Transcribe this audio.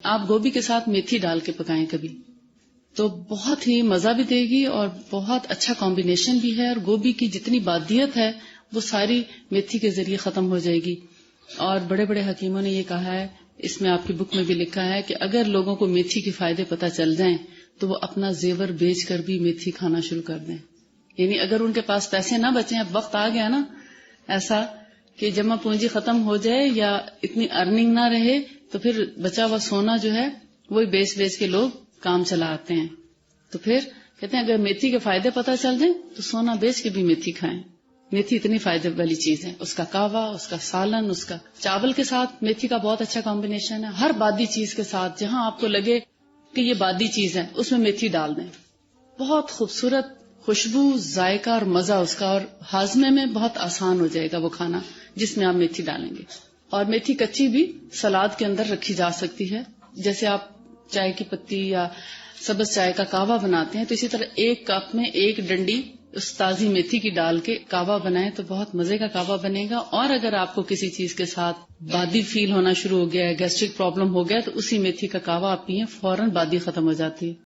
آپ گوبھی کے ساتھ میتھی ڈال کے پکائیں کبھی تو بہت ہی مزہ بھی دے گی اور بہت اچھا کمبینیشن بھی ہے، اور گوبھی کی جتنی بادیت ہے وہ ساری میتھی کے ذریعے ختم ہو جائے گی. اور بڑے بڑے حکیموں نے یہ کہا ہے، اس میں آپ کی بک میں بھی لکھا ہے کہ اگر لوگوں کو میتھی کے فائدے پتہ چل جائیں تو وہ اپنا زیور بیچ کر بھی میتھی کھانا شروع کر دیں. یعنی اگر ان کے پاس پیسے نہ بچیں، اب وقت آ گیا نا ایسا کہ جمع پونجی ختم ہو جائے یا اتنی ارننگ نہ رہے، تو پھر بچا ہوا سونا جو ہے وہی بیچ کے لوگ کام چلا آتے ہیں. تو پھر کہتے ہیں اگر میتھی کے فائدے پتہ چل جائیں تو سونا بیچ کے بھی میتھی کھائیں. میتھی اتنی فائدے والی چیز ہے، اس کا کہوا، اس کا سالن، اس کا چاول کے ساتھ میتھی کا بہت اچھا کمبینیشن ہے. ہر بادی چیز کے ساتھ جہاں آپ کو لگے کہ یہ بادی چیز ہے اس میں میتھی ڈال دیں. بہت خوبصورت خوشبو، ذائقہ اور مزہ اس کا، اور ہاضمے میں بہت آسان ہو جائے گا وہ کھانا جس میں آپ میتھی ڈالیں گے. اور میتھی کچی بھی سلاد کے اندر رکھی جا سکتی ہے. جیسے آپ چائے کی پتی یا سبز چائے کا کہوا بناتے ہیں تو اسی طرح ایک کپ میں ایک ڈنڈی اس تازی میتھی کی ڈال کے کہوا بنائیں تو بہت مزے کا کہوا بنے گا. اور اگر آپ کو کسی چیز کے ساتھ بادی فیل ہونا شروع ہو گیا ہے، گیسٹرک پرابلم ہو گیا، تو اسی میتھی کا کہوا آپ پیئیں، فوراً بادی ختم ہو جاتی ہے.